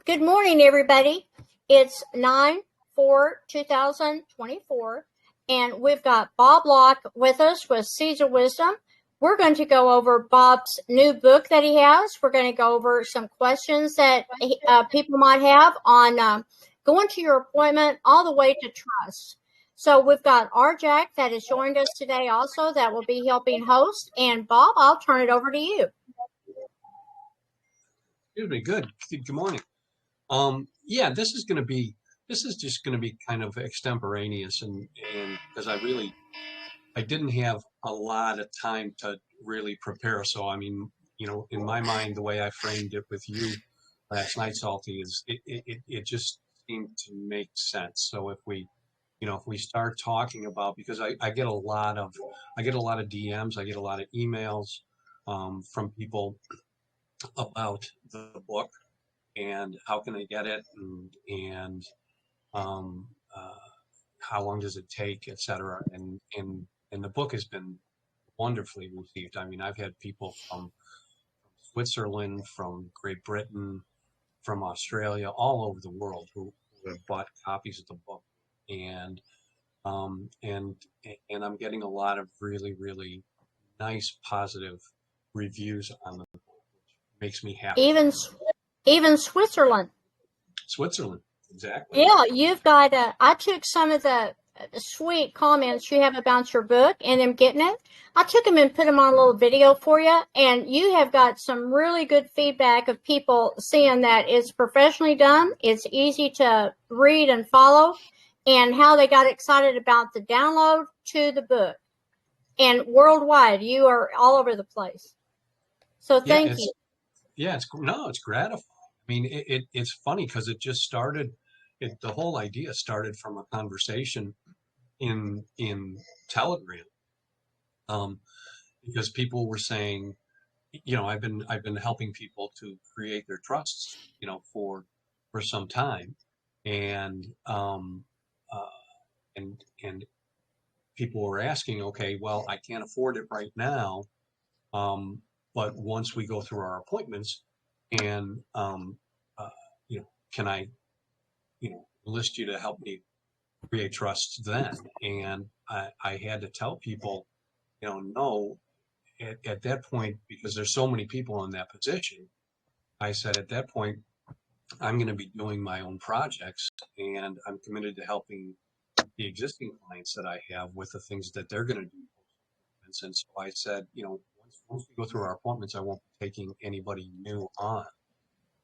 Good morning, everybody. It's 9/4/2024, and we've got Bob Locke with us with Seeds of Wisdom. We're going to go over Bob's new book that he has. We're going to go over some questions that people might have on going to your appointment all the way to trust. So we've got Jack that has joined us today also that will be helping host. And Bob, I'll turn it over to you. Excuse me. Good morning. Yeah, this is just going to be kind of extemporaneous and because I didn't have a lot of time to really prepare. So, I mean, in my mind, the way I framed it with you last night, Salty, is it just seemed to make sense. So if we start talking about, because I get a lot of DMs, I get a lot of emails from people about the book and how can I get it and um, how long does it take, et cetera. And the book has been wonderfully received. I mean, I've had people from Switzerland, from Great Britain, from Australia, all over the world who have bought copies of the book. And I'm getting a lot of really, really nice, positive reviews on the book, which makes me happy. Even Switzerland. Switzerland, exactly. Yeah, you've got. I took some of the sweet comments you have about your book and them getting it. I took them and put them on a little video for you, and you have got some really good feedback of people seeing that it's professionally done, it's easy to read and follow, and how they got excited about the download to the book. And worldwide, you are all over the place. So thank you. Yeah, it's gratifying. I mean, it's funny because it just started. The whole idea started from a conversation in Telegram, because people were saying, I've been helping people to create their trusts, for some time, and and people were asking, okay, well, I can't afford it right now, but once we go through our appointments, and can I, enlist you to help me create trusts then? And I had to tell people, no, at that point, because there's so many people in that position, I said at that point, I'm going to be doing my own projects, and I'm committed to helping the existing clients that I have with the things that they're going to do. And so I said, once we go through our appointments, I won't be taking anybody new on.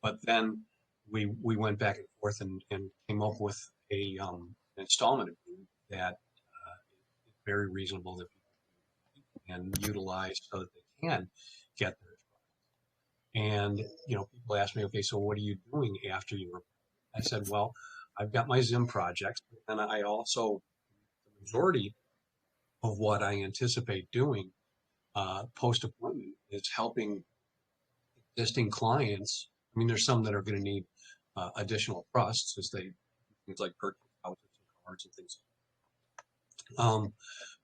But then we went back and forth and came up with a an installment agreement that is very reasonable that people can utilize so that they can get their trust. And people ask me, okay, so what are you doing after you? I said, well, I've got my Zim projects, and I also, the majority of what I anticipate doing post appointment is helping existing clients. I mean, there's some that are going to need additional trusts as things like purchase houses and cars and things.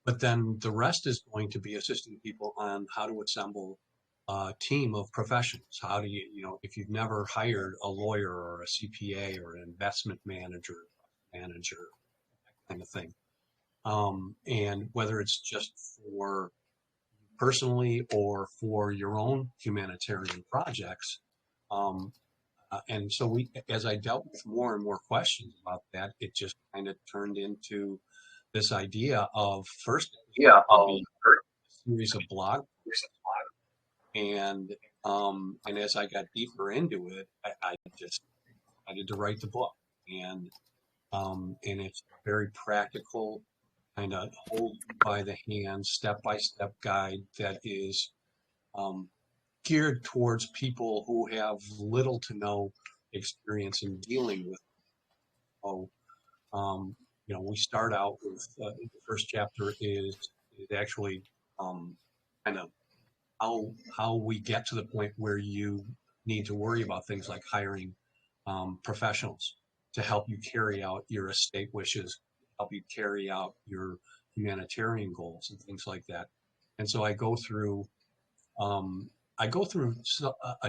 But then the rest is going to be assisting people on how to assemble a team of professionals. How do you, if you've never hired a lawyer or a CPA or an investment manager, that kind of thing. And whether it's just for personally or for your own humanitarian projects. And so as I dealt with more and more questions about that, it just kind of turned into this idea of first a series of blog posts. And as I got deeper into it, I just decided to write the book. And it's very practical, kind of hold by the hand, step-by-step guide that is geared towards people who have little to no experience in dealing with it. So, we start out with the first chapter is actually kind of how we get to the point where you need to worry about things like hiring professionals to help you carry out your estate wishes, help you carry out your humanitarian goals and things like that. And so I go through a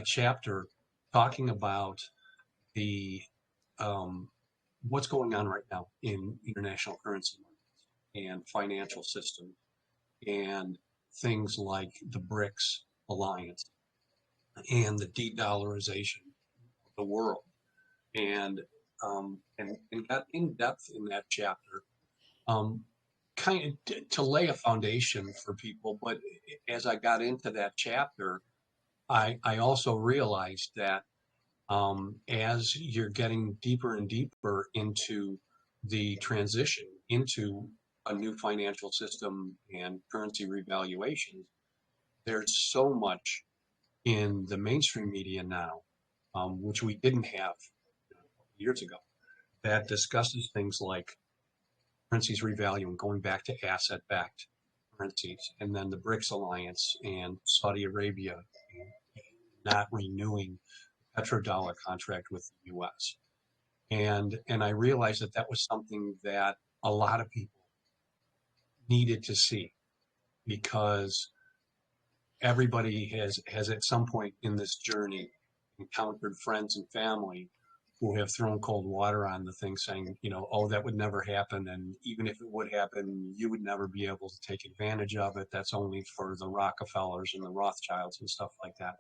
chapter talking about the what's going on right now in international currency markets and financial systems and things like the BRICS alliance and the de-dollarization of the world, and and got in depth in that chapter, um, kind of to lay a foundation for people. But as I got into that chapter, I also realized that as you're getting deeper and deeper into the transition into a new financial system and currency revaluations, there's so much in the mainstream media now, which we didn't have years ago, that discusses things like currencies revaluing, going back to asset-backed currencies, and then the BRICS alliance and Saudi Arabia not renewing the petrodollar contract with the U.S. And I realized that that was something that a lot of people needed to see, because everybody has at some point in this journey encountered friends and family who have thrown cold water on the thing, saying, oh, that would never happen. And even if it would happen, you would never be able to take advantage of it. That's only for the Rockefellers and the Rothschilds and stuff like that.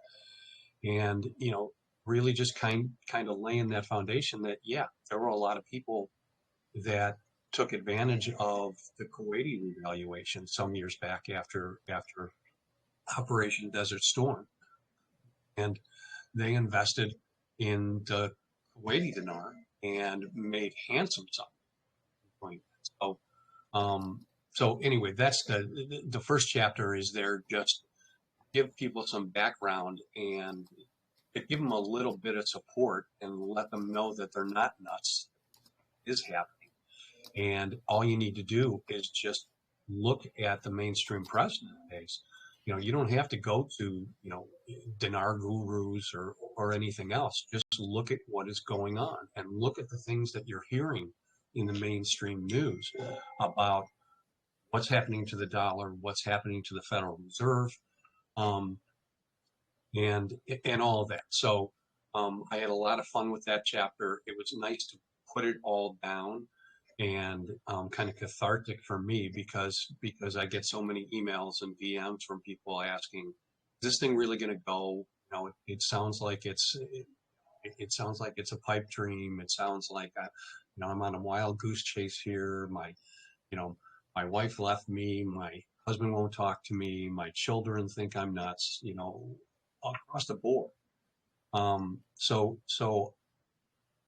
And, really just kind of laying that foundation that, yeah, there were a lot of people that took advantage of the Kuwaiti revaluation some years back after Operation Desert Storm. And they invested in the Kuwaiti dinar and made handsome sums. So anyway, that's the first chapter is there just give people some background and give them a little bit of support and let them know that they're not nuts. It is happening. And all you need to do is just look at the mainstream press nowadays. You don't have to go to, dinar gurus or anything else. Just look at what is going on and look at the things that you're hearing in the mainstream news about what's happening to the dollar, what's happening to the Federal Reserve, and all of that. So I had a lot of fun with that chapter. It was nice to put it all down, and kind of cathartic for me because I get so many emails and DMs from people asking, "Is this thing really going to go?" It sounds like it sounds like it's a pipe dream. It sounds like I'm on a wild goose chase here. My wife left me. My husband won't talk to me. My children think I'm nuts. Across the board. So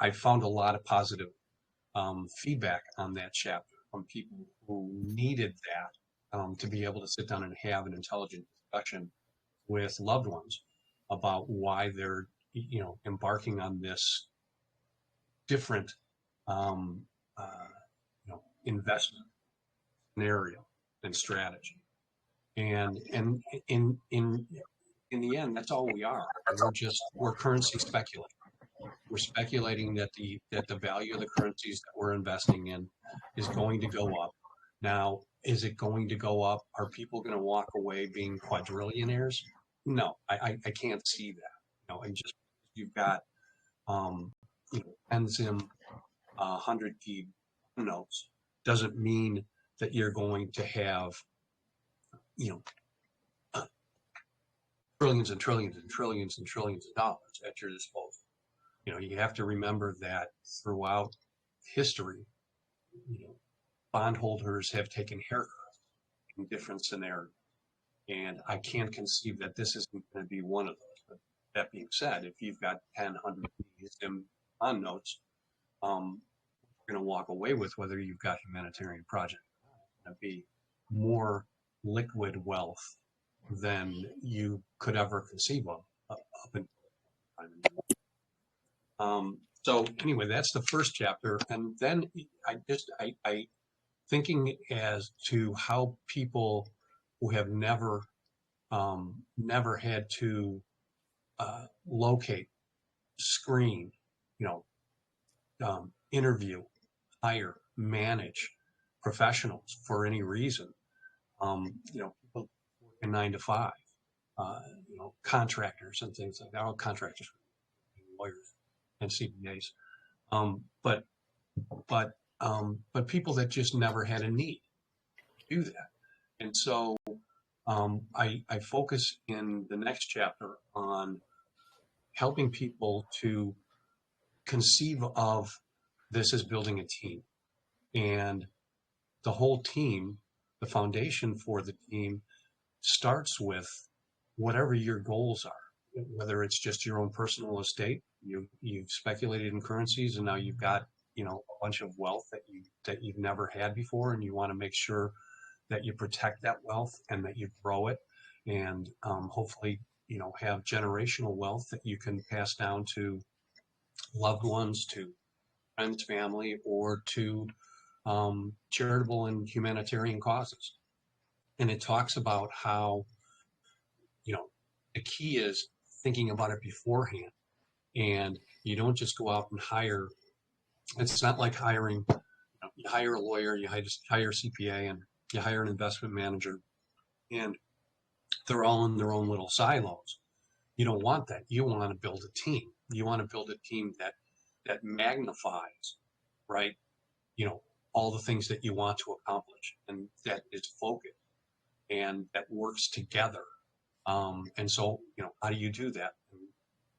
I found a lot of positive feedback on that chapter from people who needed that to be able to sit down and have an intelligent discussion with loved ones about why they're embarking on this different investment scenario and strategy. And in the end, that's all we are. We're currency speculating. We're speculating that the value of the currencies that we're investing in is going to go up. Now, is it going to go up? Are people going to walk away being quadrillionaires? No, I can't see that. And just you've got Enzim 100 key notes doesn't mean that you're going to have trillions and trillions and trillions and trillions of dollars at your disposal. You have to remember that throughout history, bondholders have taken haircuts in different scenarios. And I can't conceive that this isn't going to be one of those. But that being said, if you've got 10, 100 bond notes, you're going to walk away with, whether you've got humanitarian project, it's going to be more liquid wealth than you could ever conceive of up until time. So anyway, that's the first chapter, and then I thinking as to how people who have never had to locate, screen, interview, hire, manage professionals for any reason. People working 9 to 5, contractors and things like that. All contractors, lawyers, and CPAs. But people that just never had a need to do that. And so I focus in the next chapter on helping people to conceive of this as building a team. And the whole team, the foundation for the team, starts with whatever your goals are, whether it's just your own personal estate. You've speculated in currencies, and now you've got, you know, a bunch of wealth that you've never had before, and you want to make sure that you protect that wealth and that you grow it, and hopefully, you know, have generational wealth that you can pass down to loved ones, to friends, family, or to charitable and humanitarian causes. And it talks about how, you know, the key is thinking about it beforehand. And you don't just go out and hire. It's not like hiring, you know, you hire a lawyer, you hire a CPA, and you hire an investment manager, and they're all in their own little silos. You don't want that. You want to build a team. You want to build a team that magnifies, right? You know, all the things that you want to accomplish, and that is focused and that works together. And so, you know, how do you do that?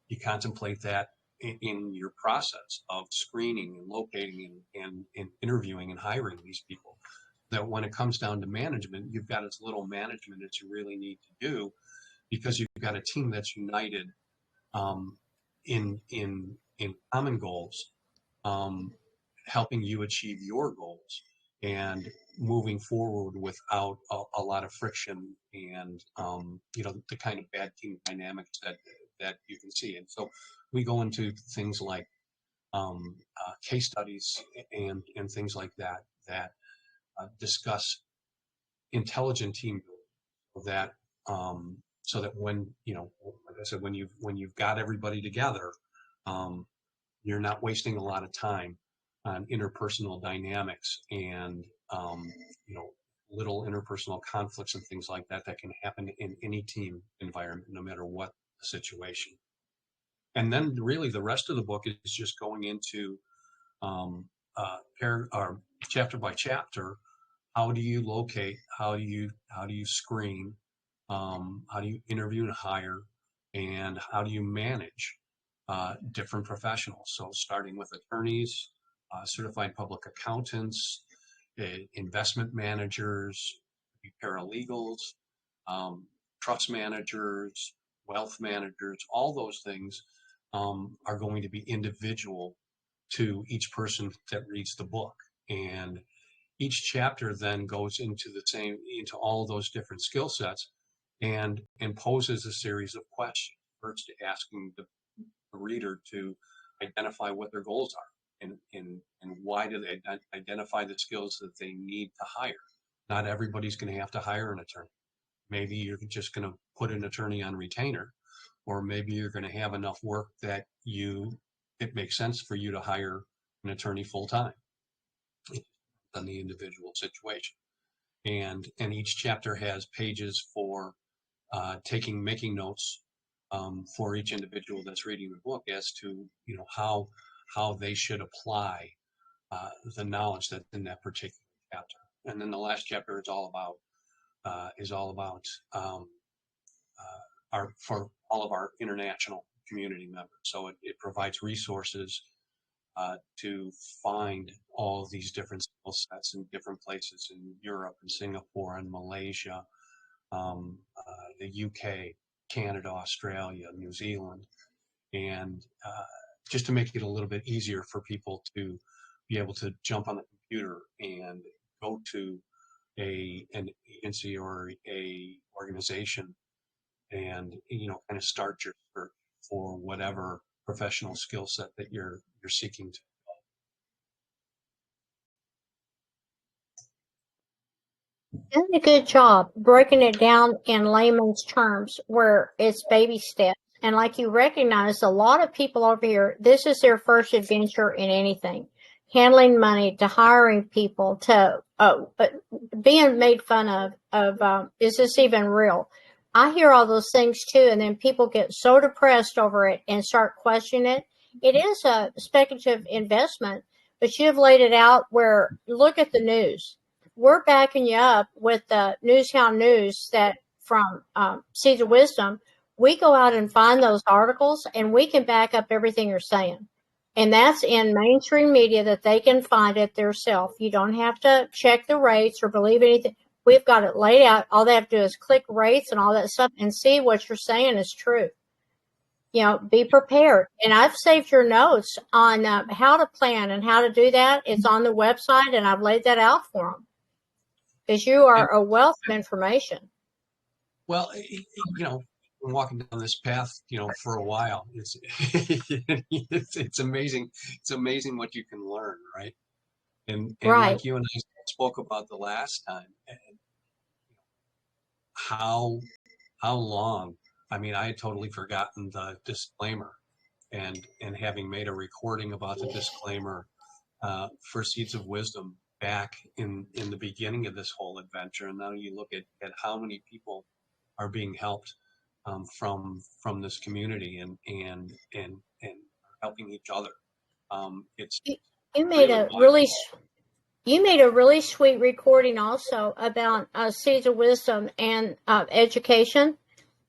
You contemplate that in your process of screening and locating and interviewing and hiring these people. That when it comes down to management, you've got as little management that you really need to do, because you've got a team that's united in common goals, helping you achieve your goals and moving forward without a lot of friction and you know, the kind of bad team dynamics that you can see. And so we go into things like case studies and things like that discuss intelligent team building, so that when, you know, like I said, when you've got everybody together, you're not wasting a lot of time on interpersonal dynamics and you know, little interpersonal conflicts and things like that can happen in any team environment, no matter what the situation. And then really the rest of the book is just going into chapter by chapter. How do you locate? How do you screen? How do you interview and hire? And how do you manage different professionals? So starting with attorneys, certified public accountants, investment managers, paralegals, trust managers, wealth managers, all those things are going to be individual to each person that reads the book. And each chapter then goes into into all those different skill sets and poses a series of questions. First, asking the reader to identify what their goals are and why do they identify the skills that they need to hire. Not everybody's going to have to hire an attorney. Maybe you're just going to put an attorney on retainer, or maybe you're going to have enough work that it makes sense for you to hire an attorney full time on the individual situation. And each chapter has pages for making notes for each individual that's reading the book as to, you know, how they should apply the knowledge that's in that particular chapter. And then the last chapter is all about for all of our international community members. So it provides resources to find all of these different skill sets in different places in Europe and Singapore and Malaysia, the UK, Canada, Australia, New Zealand, and just to make it a little bit easier for people to be able to jump on the computer and go to an agency or a organization and, you know, kind of start your search for whatever professional skill set that you're seeking to. Done a good job breaking it down in layman's terms where it's baby steps. And like you recognize, a lot of people over here, this is their first adventure in anything. Handling money, to hiring people, to being made fun of is this even real? I hear all those things too, and then people get so depressed over it and start questioning it. it is a speculative investment, but you've laid it out where, look at the news. We're backing you up with the Newshound News that from Seeds of Wisdom. We go out and find those articles, and we can back up everything you're saying. And that's in mainstream media that they can find it themselves. You don't have to check the rates or believe anything. We've got it laid out. All they have to do is click rates and all that stuff and see what you're saying is true. Be prepared. And I've saved your notes on how to plan and how to do that. It's on the website, and I've laid that out for them because you are a wealth of information. Well, been walking down this path, for a while. It's amazing. It's amazing what you can learn, right? And Right. like you and I spoke about the last time, and how long. I mean, I had totally forgotten the disclaimer, and having made a recording about the disclaimer for Seeds of Wisdom back in the beginning of this whole adventure, and now you look at how many people are being helped from this community and helping each other. It's You made a really sweet recording also about Seeds of Wisdom and education.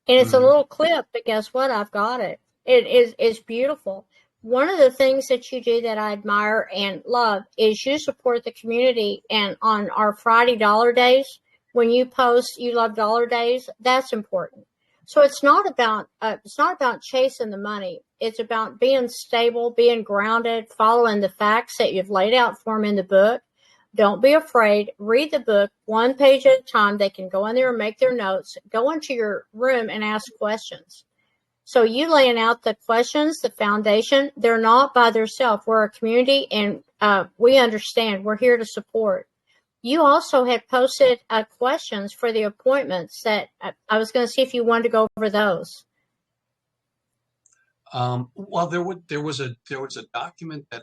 And it's a little clip, but guess what? I've got it. It's beautiful. One of the things that you do that I admire and love is you support the community. And on our Friday Dollar Days, when you post you love Dollar Days, that's important. So it's not about chasing the money. It's about being stable, being grounded, following the facts that you've laid out for them in the book. Don't be afraid. Read the book one page at a time. They can go in there and make their notes. Go into your room and ask questions. So you laying out the questions, the foundation, they're not by themselves. We're a community, and we understand. We're here to support. You also had posted questions for the appointments that I was going to see if you wanted to go over those. Well, there was a document that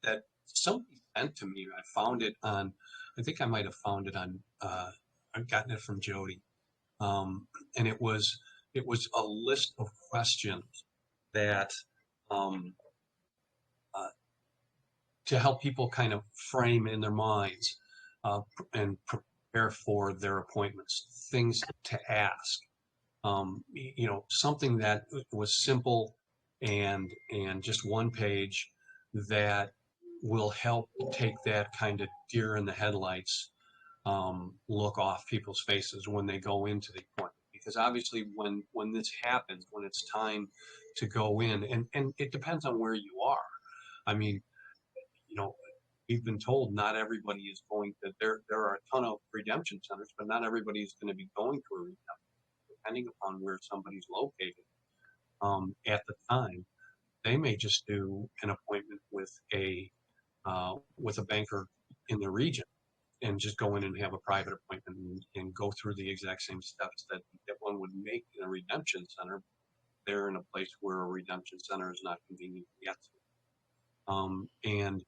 that somebody sent to me. I found it on. I think I might have found it on. I've gotten it from Jody, and it was a list of questions that to help people kind of frame in their minds and prepare for their appointments, things to ask. Something that was simple and just one page that will help take that kind of deer in the headlights look off people's faces when they go into the appointment. Because obviously when this happens, when it's time to go in, and it depends on where you are. I mean, we've been told not everybody is going to, there are a ton of redemption centers, but not everybody is going to be going to a redemption, depending upon where somebody's located at the time. They may just do an appointment with a banker in the region and just go in and have a private appointment and go through the exact same steps that one would make in a redemption center. They're in a place where a redemption center is not convenient to get to. And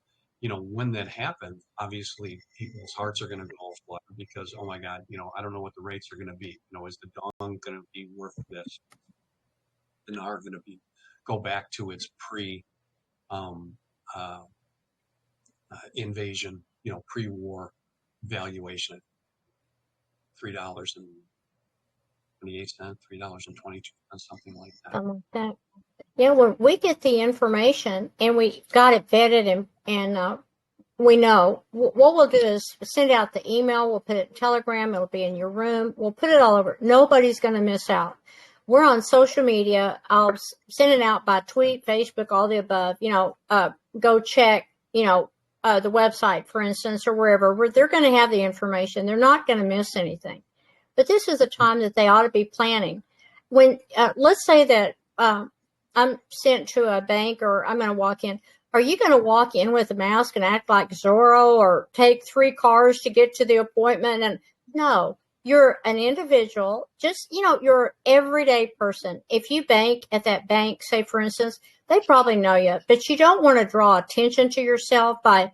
when that happens, obviously people's hearts are going to go flutter because, oh my God, I don't know what the rates are going to be. Is the dong going to be worth this? The NAR going to go back to its pre invasion, pre-war valuation at $3.28, $3.22, something like that. Something like that. Yeah, when we get the information and we got it vetted and we know, what we'll do is send out the email. We'll put it in Telegram. It'll be in your room. We'll put it all over. Nobody's going to miss out. We're on social media. I'll send it out by tweet, Facebook, all the above. Go check, the website, for instance, or wherever. Where they're going to have the information. They're not going to miss anything. But this is a time that they ought to be planning. When let's say that I'm sent to a bank or I'm going to walk in. Are you going to walk in with a mask and act like Zorro or take 3 cars to get to the appointment? And no, you're an individual. Just, you're an everyday person. If you bank at that bank, say, for instance, they probably know you, but you don't want to draw attention to yourself by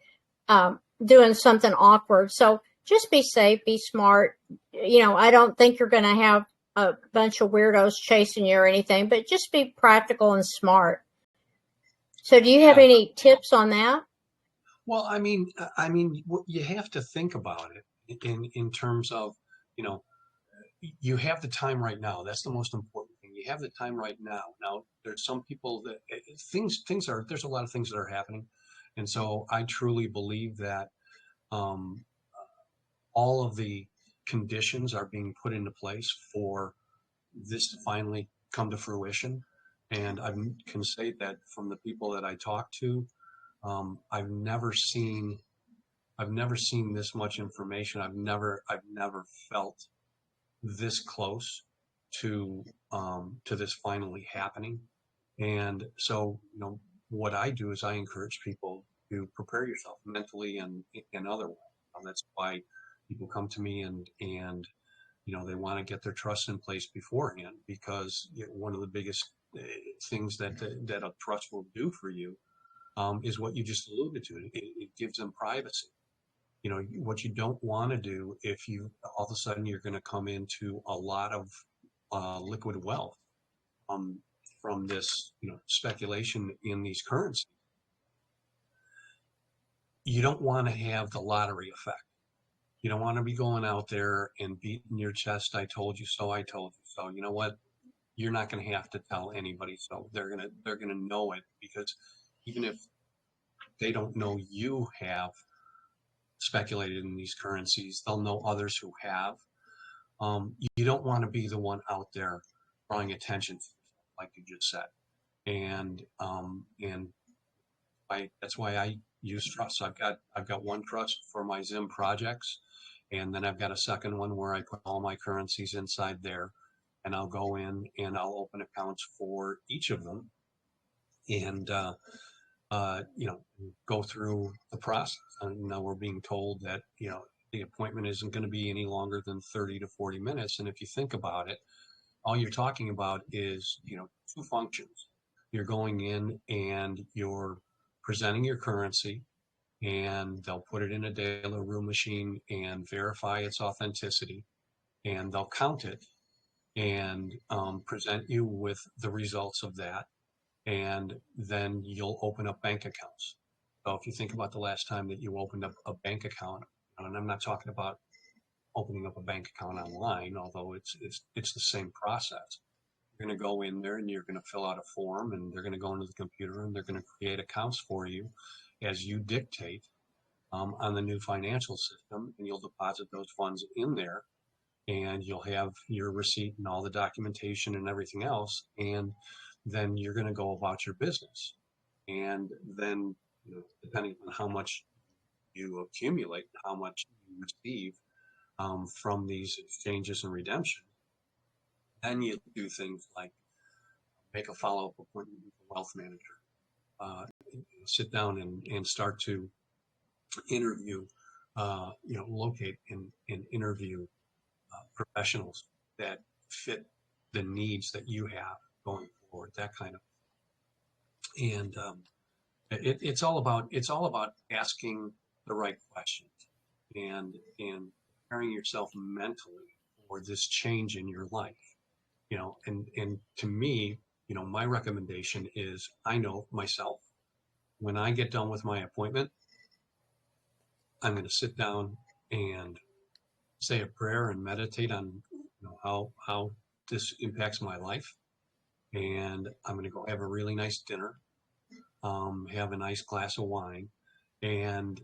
doing something awkward. So just be safe, be smart. I don't think you're going to have a bunch of weirdos chasing you or anything, but just be practical and smart. So do you have Yeah. any tips on that? Well, you have to think about it in terms of, you know, you have the time right now. That's the most important thing. You have the time right now. Now, there's some people that there's a lot of things that are happening. And so I truly believe that um, all of the conditions are being put into place for this to finally come to fruition. And I can say that from the people that I talk to, I've never seen this much information. I've never felt this close to this finally happening. And so, what I do is I encourage people to prepare yourself mentally and otherwise. That's why people come to me and they want to get their trust in place beforehand, because one of the biggest things that a trust will do for you is what you just alluded to. It gives them privacy. What you don't want to do, if you all of a sudden you're going to come into a lot of liquid wealth um, from this speculation in these currencies, you don't want to have the lottery effect. You don't want to be going out there and beating your chest, I told you so, I told you so. You know what? You're not going to have to tell anybody so. They're going to know it, because even if they don't know you have speculated in these currencies, they'll know others who have. You don't want to be the one out there drawing attention, like you just said. And that's why I use trusts. I've got one trust for my Zim projects, and then I've got a second one where I put all my currencies inside there, and I'll go in and I'll open accounts for each of them, and go through the process. And now we're being told that the appointment isn't going to be any longer than 30 to 40 minutes, and if you think about it, all you're talking about is two functions. You're going in and you're presenting your currency, and they'll put it in a De La Rue machine and verify its authenticity, and they'll count it and present you with the results of that, and then you'll open up bank accounts. So if you think about the last time that you opened up a bank account, and I'm not talking about opening up a bank account online, although it's the same process. You're going to go in there and you're going to fill out a form, and they're going to go into the computer and they're going to create accounts for you as you dictate on the new financial system, and you'll deposit those funds in there, and you'll have your receipt and all the documentation and everything else, and then you're going to go about your business. And then, depending on how much you accumulate, how much you receive from these exchanges and redemptions, then you do things like make a follow-up appointment with a wealth manager, uh, sit down and start to interview, locate and interview professionals that fit the needs that you have going forward, that kind of. And it's all about asking the right questions and preparing yourself mentally for this change in your life. And to me, my recommendation is, I know myself, when I get done with my appointment, I'm going to sit down and say a prayer and meditate on how this impacts my life, and I'm going to go have a really nice dinner, have a nice glass of wine, and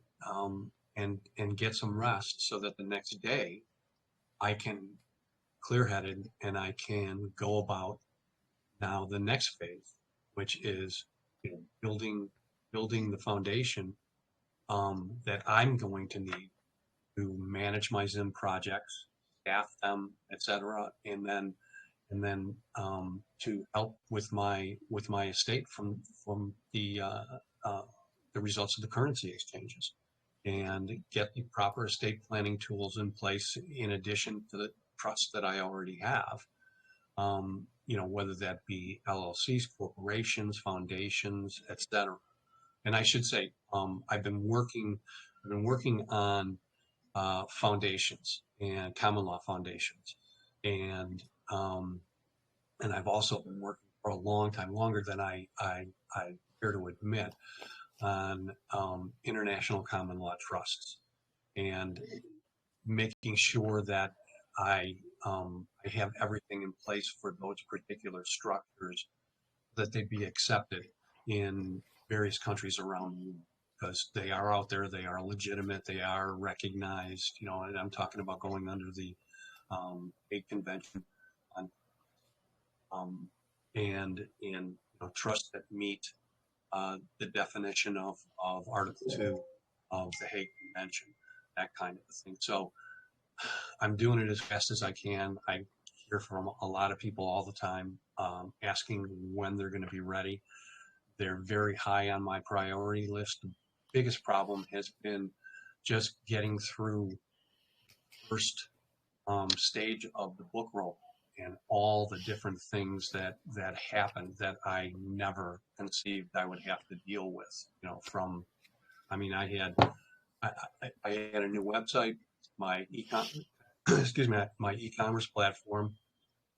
and get some rest, so that the next day I can clear-headed and I can go about now the next phase, which is building the foundation that I'm going to need to manage my Zim projects, staff them, etc., and then to help with my estate from the results of the currency exchanges, and get the proper estate planning tools in place in addition to the trust that I already have. Whether that be LLCs, corporations, foundations, etc. And I should say, I've been working on foundations and common law foundations, and and I've also been working for a long time, longer than I care to admit, on international common law trusts, and making sure that I have everything in place for those particular structures, that they be accepted in various countries around the world, because they are out there, they are legitimate, they are recognized, and I'm talking about going under the Hague Convention on, and trusts that meet the definition of Article 2 of the Hague Convention, that kind of thing. So I'm doing it as fast as I can. I hear from a lot of people all the time, asking when they're going to be ready. They're very high on my priority list. The biggest problem has been just getting through first stage of the book roll and all the different things that happened that I never conceived I would have to deal with. I had a new website, my my e-commerce platform,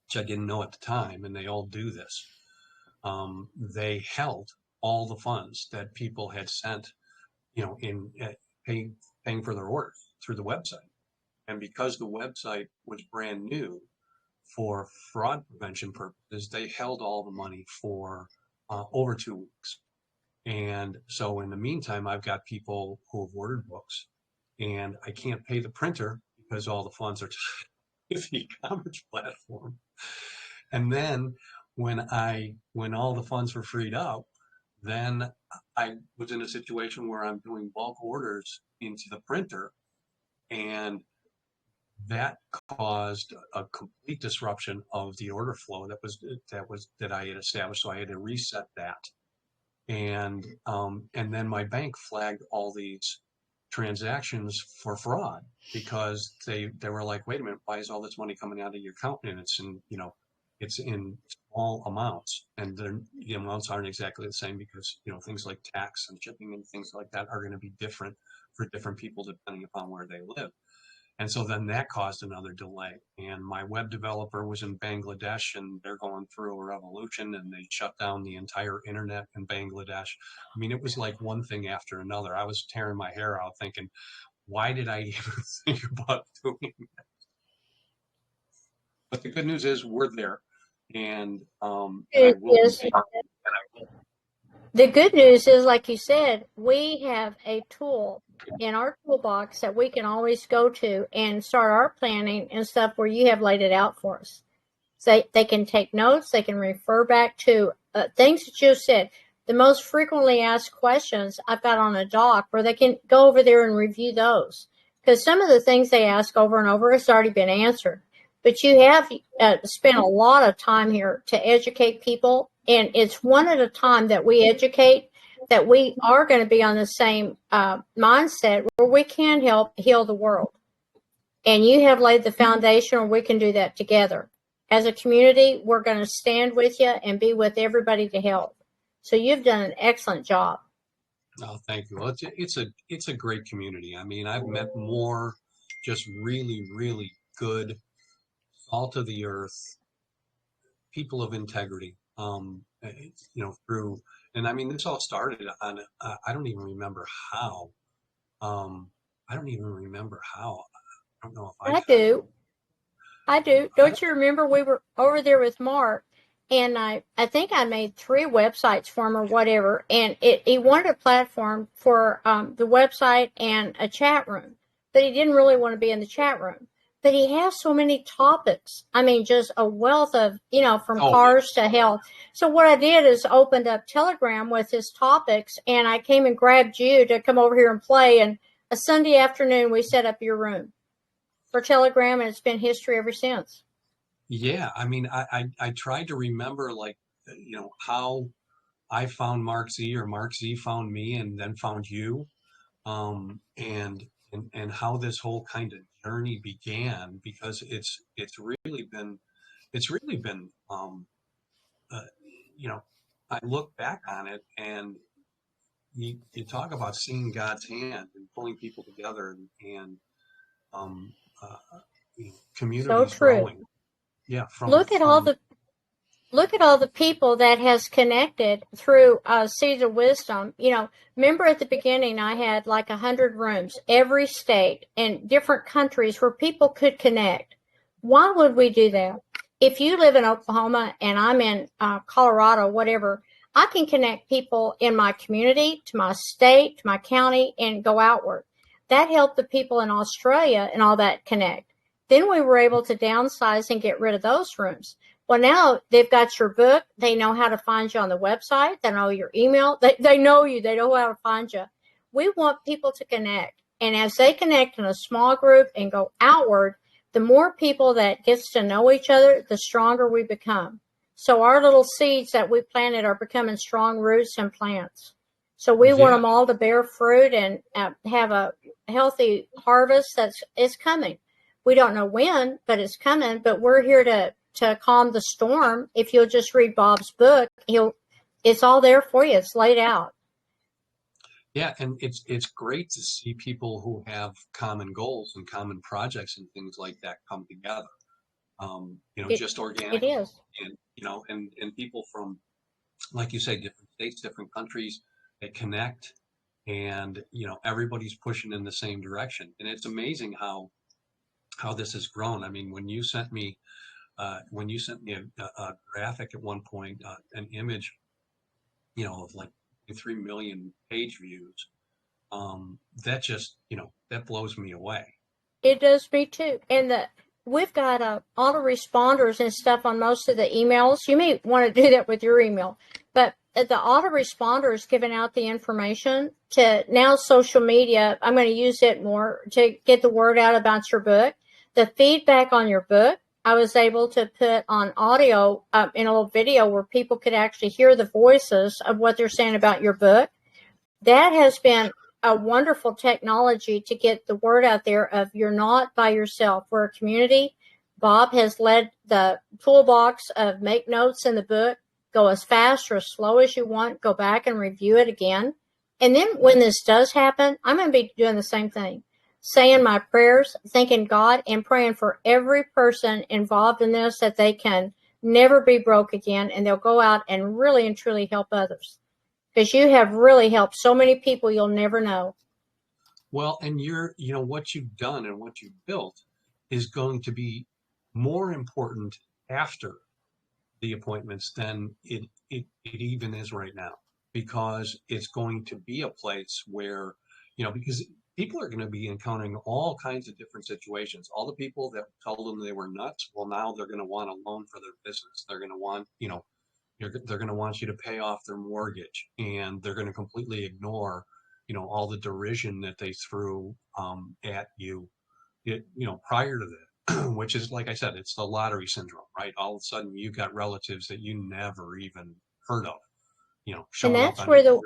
which I didn't know at the time, and they all do this. They held all the funds that people had sent, in paying for their orders through the website. And because the website was brand new for fraud prevention purposes, they held all the money for over 2 weeks. And so in the meantime, I've got people who have ordered books, and I can't pay the printer because all the funds are tied to the e-commerce platform. And then when all the funds were freed up, then I was in a situation where I'm doing bulk orders into the printer, and that caused a complete disruption of the order flow that I had established. So I had to reset that. And then my bank flagged all these transactions for fraud, because they were like, wait a minute, why is all this money coming out of your account? And it's in small amounts, and the amounts aren't exactly the same, because things like tax and shipping and things like that are going to be different for different people depending upon where they live. And so then that caused another delay. And my web developer was in Bangladesh, and they're going through a revolution, and they shut down the entire internet in Bangladesh. I mean, it was like one thing after another. I was tearing my hair out thinking, why did I even think about doing that? But the good news is we're there. And the good news is, like you said, we have a tool in our toolbox that we can always go to and start our planning and stuff where you have laid it out for us. So they can take notes, they can refer back to things that you said. The most frequently asked questions I've got on a doc where they can go over there and review those. Because some of the things they ask over and over has already been answered. But you have spent a lot of time here to educate people, and it's one at a time that we educate, that we are going to be on the same mindset where we can help heal the world. And you have laid the foundation where we can do that together. As a community, we're going to stand with you and be with everybody to help. So you've done an excellent job. Oh, thank you. Well, it's a great community. I mean, I've met more just really, really good, salt of the earth people of integrity. Through, and I mean, this all started on. I don't even remember how. I don't even remember how. I don't know if I do. Don't you remember we were over there with Mark, and I think I made 3 websites for him or whatever, and he wanted a platform for the website and a chat room, but he didn't really want to be in the chat room. But he has so many topics. I mean, just a wealth of, from cars to health. So what I did is opened up Telegram with his topics, and I came and grabbed you to come over here and play. And a Sunday afternoon, we set up your room for Telegram, and it's been history ever since. Yeah, I mean, I tried to remember, how I found Mark Z, or Mark Z found me and then found you, and how this whole kind of journey began, because it's really been I look back on it, and you talk about seeing God's hand and pulling people together, and communities so true. growing. Yeah, Look at all the look at all the people that has connected through Seeds of Wisdom. Remember at the beginning, I had like 100 rooms, every state and different countries where people could connect. Why would we do that? If you live in Oklahoma and I'm in Colorado, whatever, I can connect people in my community, to my state, to my county, and go outward. That helped the people in Australia and all that connect. Then we were able to downsize and get rid of those rooms. Well, now they've got your book. They know how to find you on the website. They know your email. They know you. They know how to find you. We want people to connect. And as they connect in a small group and go outward, the more people that gets to know each other, the stronger we become. So our little seeds that we planted are becoming strong roots and plants. So we want them all to bear fruit and have a healthy harvest it's coming. We don't know when, but it's coming. But we're here to calm the storm. If you'll just read Bob's book, it's all there for you. It's laid out. Yeah, and it's great to see people who have common goals and common projects and things like that come together. Just It organically, is. and people from, like you say, different states, different countries that connect, and everybody's pushing in the same direction. And it's amazing how this has grown. I mean, when you sent me a graphic at one point, an image, of like 3 million page views, that just, that blows me away. It does me too. And we've got autoresponders and stuff on most of the emails. You may want to do that with your email, but the autoresponders giving out the information to now social media. I'm going to use it more to get the word out about your book. The feedback on your book, I was able to put on audio in a little video where people could actually hear the voices of what they're saying about your book. That has been a wonderful technology to get the word out there of you're not by yourself. We're a community. Bob has led the toolbox of make notes in the book, go as fast or as slow as you want, go back and review it again. And then when this does happen, I'm going to be doing the same thing, saying my prayers, thanking God, and praying for every person involved in this that they can never be broke again, and they'll go out and really and truly help others. Because you have really helped so many people you'll never know. Well, and what you've done and what you've built is going to be more important after the appointments than it even is right now, because it's going to be a place where, because people are going to be encountering all kinds of different situations. All the people that told them they were nuts, well, now they're going to want a loan for their business. They're going to want, they're going to want you to pay off their mortgage, and they're going to completely ignore, all the derision that they threw at you, prior to that, which is, like I said, it's the lottery syndrome, right? All of a sudden you got relatives that you never even heard of, showing And up that's on where your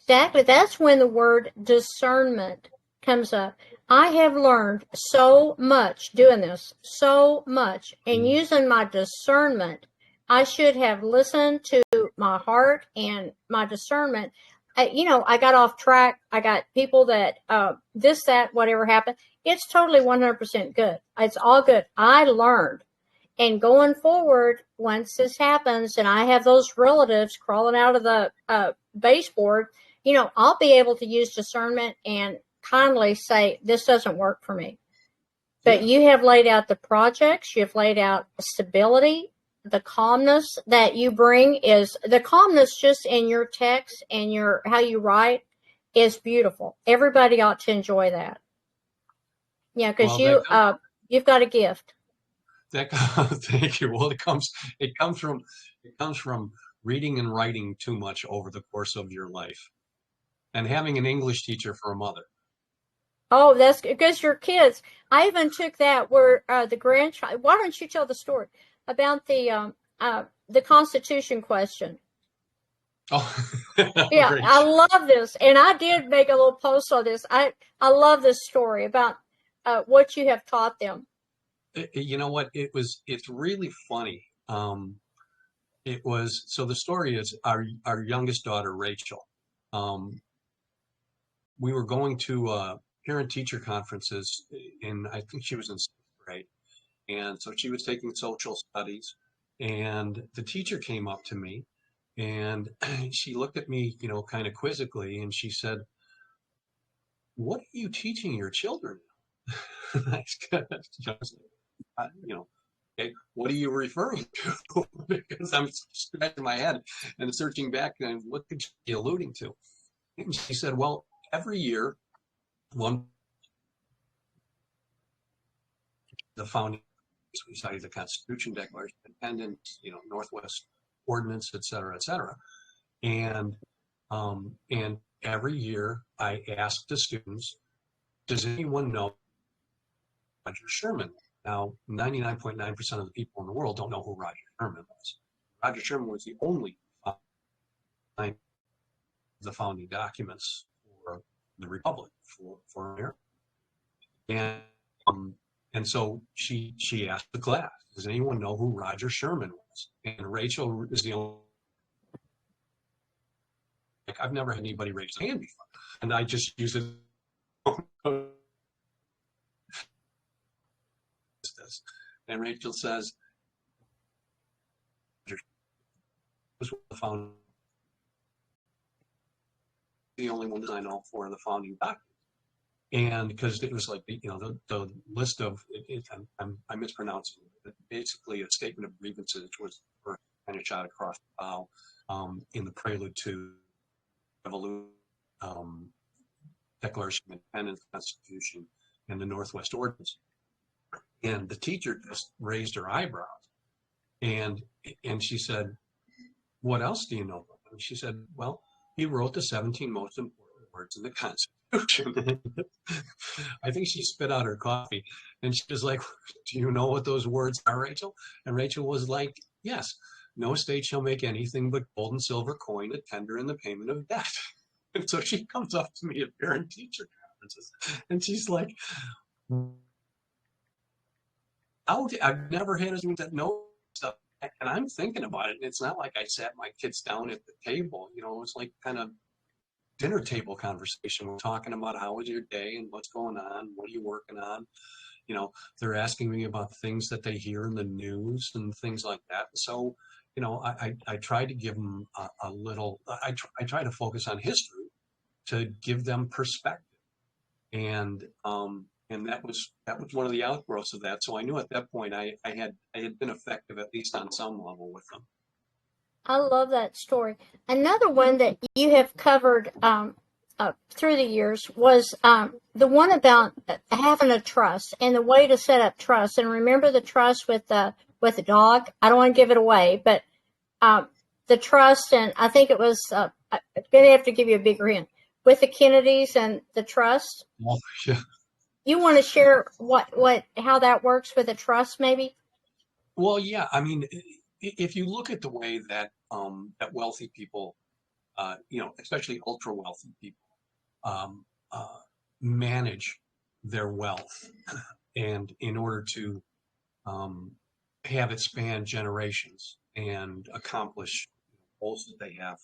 exactly, that's when the word discernment comes up. I have learned so much doing this, so much, and using my discernment. I should have listened to my heart and my discernment. I got off track. I got people that this, that, whatever happened. It's totally 100% good. It's all good. I learned. And going forward, once this happens and I have those relatives crawling out of the baseboard, I'll be able to use discernment and kindly say, this doesn't work for me. But you have laid out the projects, you've laid out stability, the calmness that you bring is the calmness just in your text and how you write is beautiful. Everybody ought to enjoy that. Yeah, because you've got a gift. Thank you. Well, it comes from reading and writing too much over the course of your life, and having an English teacher for a mother. Oh, that's because your kids. I even took that where the grandchild. Why don't you tell the story about the Constitution question? Oh, Yeah, great. I love this, and I did make a little post on this. I love this story about what you have taught them. You know what? It's really funny. So the story is our youngest daughter, Rachel. We were going to parent teacher conferences I think she was in 6th grade. And so she was taking social studies, And the teacher came up to me and she looked at me, kind of quizzically, and she said, "What are you teaching your children?" I said, okay, what are you referring to? Because I'm scratching my head and searching back and what could she be alluding to? And she said, well, every year, one, the founding, we study the Constitution, Declaration of Independence, Northwest Ordinance, et cetera, et cetera. And every year I ask the students, does anyone know Roger Sherman? Now, 99.9% of the people in the world don't know who Roger Sherman was. Roger Sherman was the only the founding documents for the Republic, for America. And so she asked the class, does anyone know who Roger Sherman was? And Rachel is the only, I've never had anybody raise their hand before. And I just use it. And Rachel says, was the founding, the only one that I know for the founding documents. And because it was like, the list of, I'm mispronouncing it, basically a statement of grievances was kind of shot across the bow in the prelude to Revolution, Declaration of Independence, Constitution, and the Northwest Ordinance. And the teacher just raised her eyebrows. And she said, what else do you know? And she said, well, he wrote the 17 most important words in the Constitution. I think she spit out her coffee and she was like, do you know what those words are, Rachel? And Rachel was like, yes, no state shall make anything but gold and silver coin a tender in the payment of debt. And so she comes up to me at parent teacher conferences and she's like, I've never had a student that knows stuff. And I'm thinking about it. And it's not like I sat my kids down at the table. It was like kind of dinner table conversation. We're talking about how was your day and what's going on, what are you working on. They're asking me about things that they hear in the news and things like that. So, I try to give them a little. I try to focus on history to give them perspective, and that was one of the outgrowths of that. So I knew at that point I had been effective at least on some level with them. I love that story. Another one that you have covered through the years was the one about having a trust and the way to set up trust. And remember the trust with the dog. I don't want to give it away, but the trust, and I think it was. I'm going to have to give you a bigger hint with the Kennedys and the trust. Oh, yeah. You want to share how that works with a trust, maybe? Well, yeah. I mean, if you look at the way that that wealthy people, especially ultra wealthy people, manage their wealth, and in order to have it span generations and accomplish goals that they have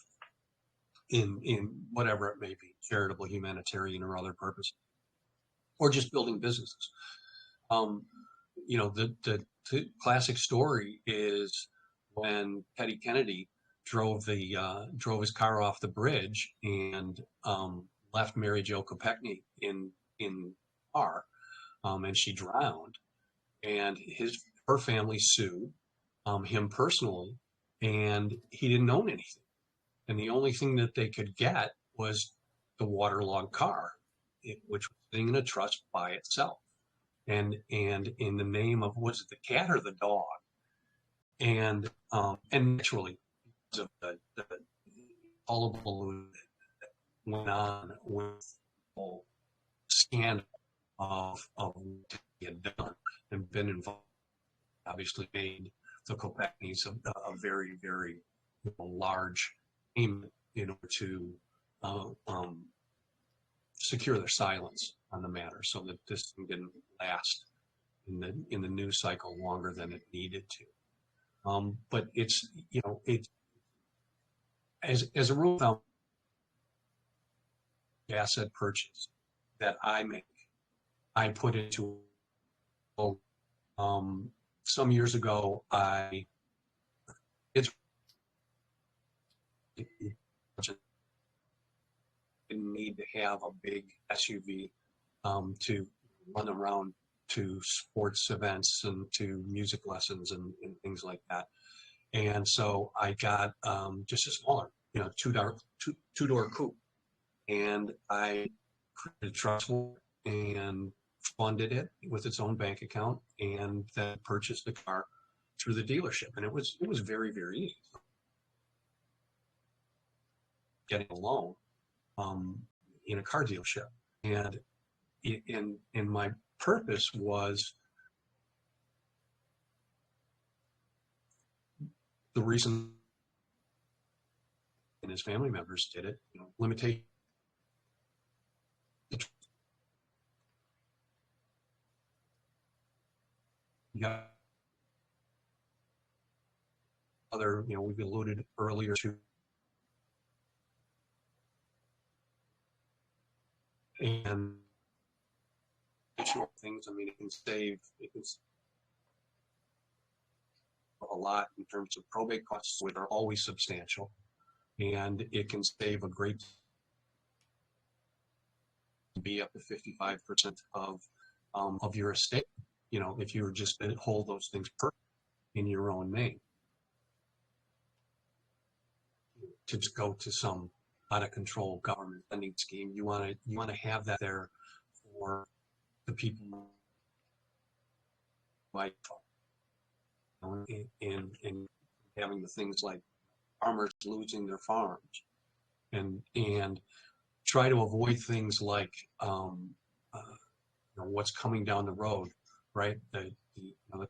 in whatever it may be, charitable, humanitarian, or other purpose, or just building businesses. The classic story is when Teddy Kennedy drove his car off the bridge and left Mary Jo Kopechne in the car, and she drowned. And her family sued him personally, and he didn't own anything. And the only thing that they could get was the waterlogged car, which was sitting in a trust by itself. And in the name of, was it the cat or the dog? And naturally, because of the hullabaloo that went on with the whole scandal of what he had done and been involved, obviously made the Kopechnes a very, very large payment in order to secure their silence on the matter, so that this thing didn't last in the news cycle longer than it needed to. But it's as a rule of asset purchase that I make, I put into some years ago. I it's didn't need to have a big SUV to run around to sports events and to music lessons and things like that. And so I got just a smaller, two-door coupe, and I created a trust and funded it with its own bank account, and then purchased the car through the dealership. And it was very, very easy. Getting a loan in a car dealership, and my purpose was the reason, and his family members did it. Limitation. Yeah. Other, we've alluded earlier to. And things, it can save a lot in terms of probate costs, which are always substantial, and it can save a great, be up to 55% of your estate, if you were just to hold those things in your own name. To just go to some out of control government funding scheme, you want to have that there for the people, like, and having the things like farmers losing their farms, and try to avoid things like what's coming down the road, right? The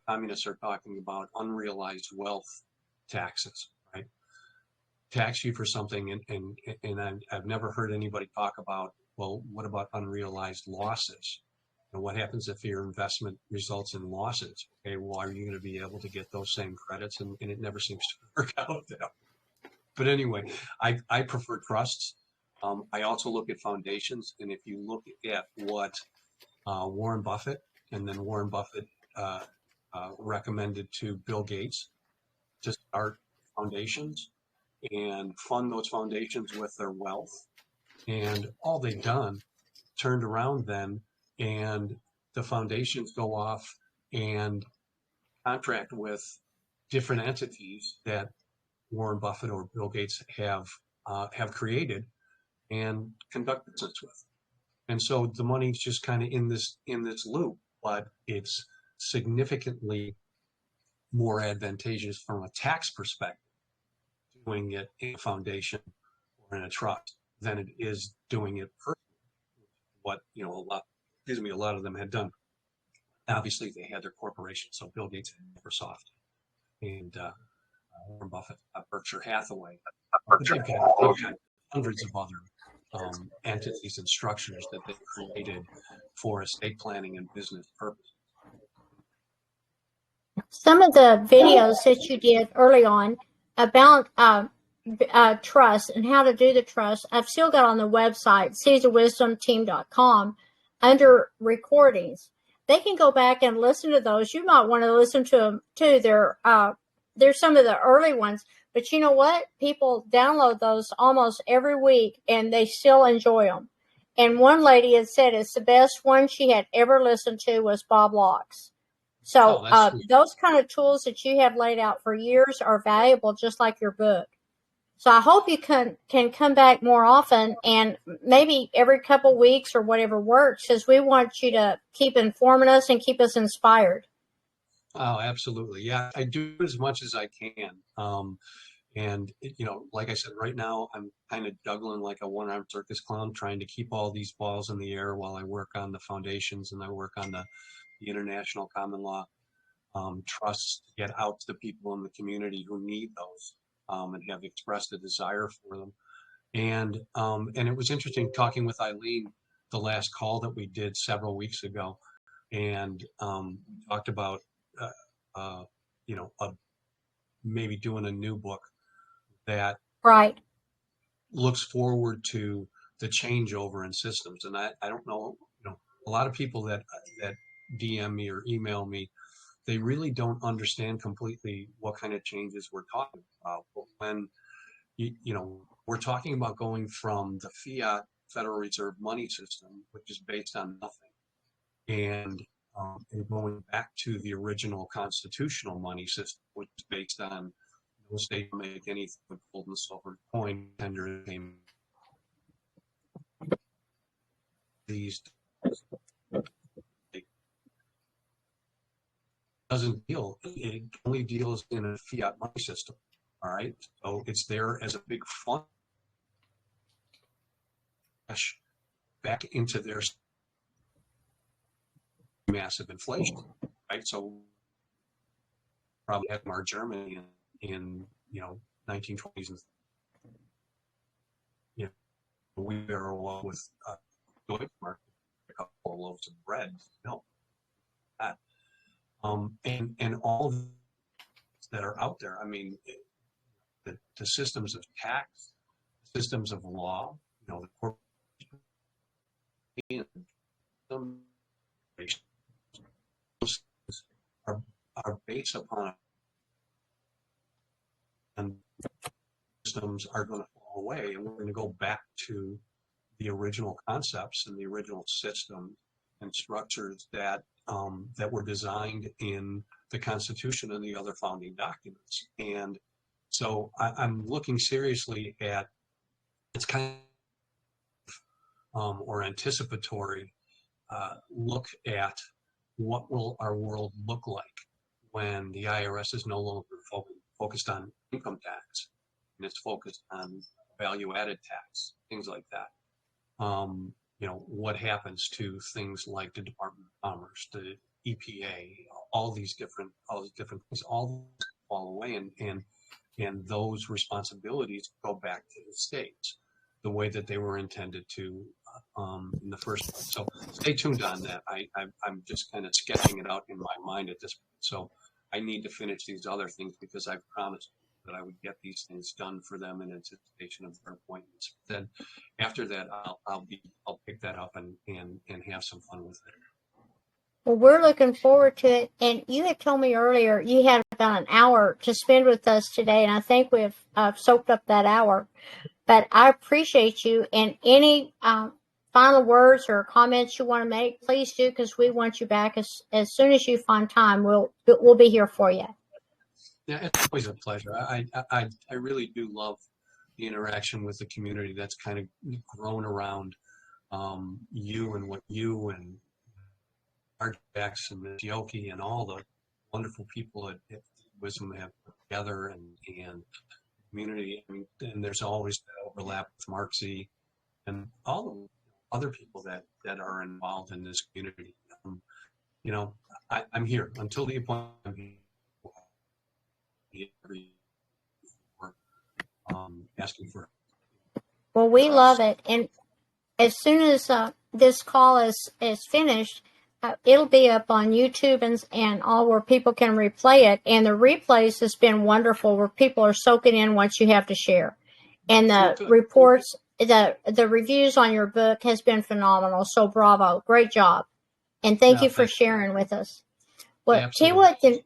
communists are talking about unrealized wealth taxes, right? Tax you for something, and I've never heard anybody talk about, well, what about unrealized losses? And what happens if your investment results in losses? Okay, well, are you going to be able to get those same credits? And it never seems to work out that. But anyway, I prefer trusts. I also look at foundations, and if you look at what Warren Buffett, and then Warren Buffett recommended to Bill Gates to start foundations and fund those foundations with their wealth. And all they've done, turned around then, and the foundations go off and contract with different entities that Warren Buffett or Bill Gates have created and conduct business with. And so the money's just kind of in this loop, but it's significantly more advantageous from a tax perspective doing it in a foundation or in a trust than it is doing it personally. What a lot of them had done. Obviously, they had their corporation. So Bill Gates had Microsoft, and Warren Buffett, Berkshire Hathaway. They've got hundreds of other entities and structures that they've created for estate planning and business purposes. Some of the videos that you did early on about trust and how to do the trust, I've still got on the website, seedsofwisdomteam.com, under recordings. They can go back and listen to those. You might want to listen to them too. They're some of the early ones, but you know what? People download those almost every week, and they still enjoy them. And one lady had said it's the best one she had ever listened to was Bob Locke's. So those kind of tools that you have laid out for years are valuable, just like your book. So I hope you can come back more often, and maybe every couple weeks or whatever works, because we want you to keep informing us and keep us inspired. Oh, absolutely. Yeah, I do as much as I can. And, like I said, right now I'm kind of juggling like a one-armed circus clown, trying to keep all these balls in the air while I work on the foundations and I work on the international common law trusts to get out to the people in the community who need those and have expressed a desire for them. And it was interesting talking with Eileen the last call that we did several weeks ago, and we talked about maybe doing a new book that looks forward to the changeover in systems. And I don't know, a lot of people that DM me or email me, they really don't understand completely what kind of changes we're talking about. But when we're talking about going from the fiat Federal Reserve money system, which is based on nothing, and going back to the original constitutional money system, which is based on no state will make anything with gold and silver coin, tender these doesn't deal. It only deals in a fiat money system. All right, so it's there as a big fund back into their massive inflation, right? So probably had more Germany in 1920s, and we were along with Deutschmark, a couple of loaves of bread, that, and all that are out there. I mean, the systems of tax, systems of law, the corporate are based upon, and systems are going to fall away, and we're going to go back to the original concepts and the original systems and structures that were designed in the Constitution and the other founding documents. And so I'm looking seriously at, it's kind of or anticipatory look at what will our world look like when the IRS is no longer focused on income tax and it's focused on value-added tax, things like that. What happens to things like the Department of Commerce, the EPA, all these different things, all fall away, and those responsibilities go back to the states the way that they were intended to in the first place. So stay tuned on that. I'm just kind of sketching it out in my mind at this point. So I need to finish these other things because I've promised that I would get these things done for them in anticipation of their appointments. Then after that, I'll pick that up and have some fun with it. Well, we're looking forward to it. And you had told me earlier you had about an hour to spend with us today, and I think we've soaked up that hour. But I appreciate you, and any final words or comments you want to make, please do, because we want you back as soon as you find time. We'll be here for you. Yeah, it's always a pleasure. I really do love the interaction with the community that's kind of grown around you and what you and Arjax and Ms. Yoki and all the wonderful people at Wisdom have put together, and community. I mean, and there's always that overlap with Mark Z and all the other people that are involved in this community. I'm here until the appointment. Asking for. Well, we love it, and as soon as this call is finished, it'll be up on YouTube and all where people can replay it. And the replays has been wonderful, where people are soaking in what you have to share, and the reports, the reviews on your book has been phenomenal. So bravo, great job, and thank you for sharing with us. Well, tell you what, then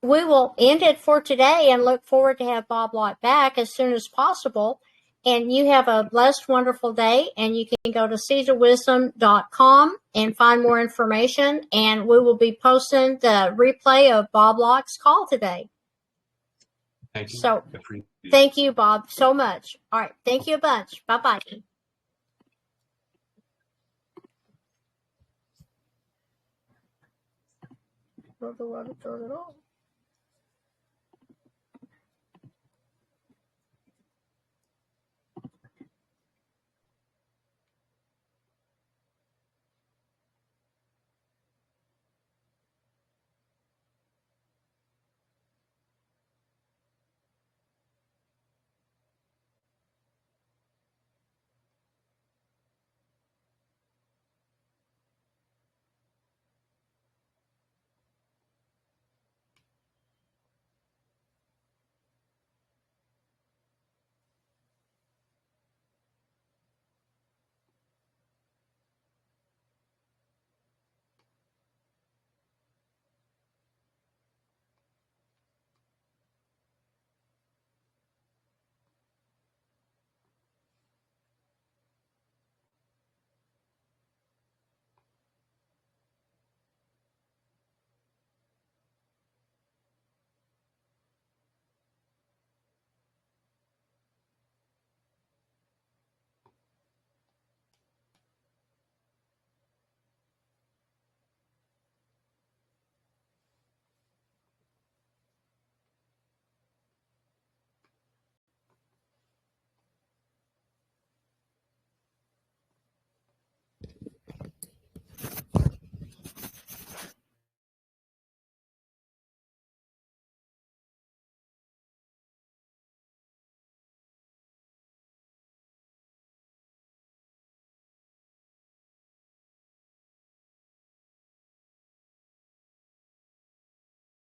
we will end it for today and look forward to have Bob Lott back as soon as possible. And you have a blessed, wonderful day. And you can go to CaesarWisdom.com and find more information. And we will be posting the replay of Bob Lott's call today. Thank you. So thank you, Bob, so much. All right. Thank you a bunch. Bye-bye. Turn it off.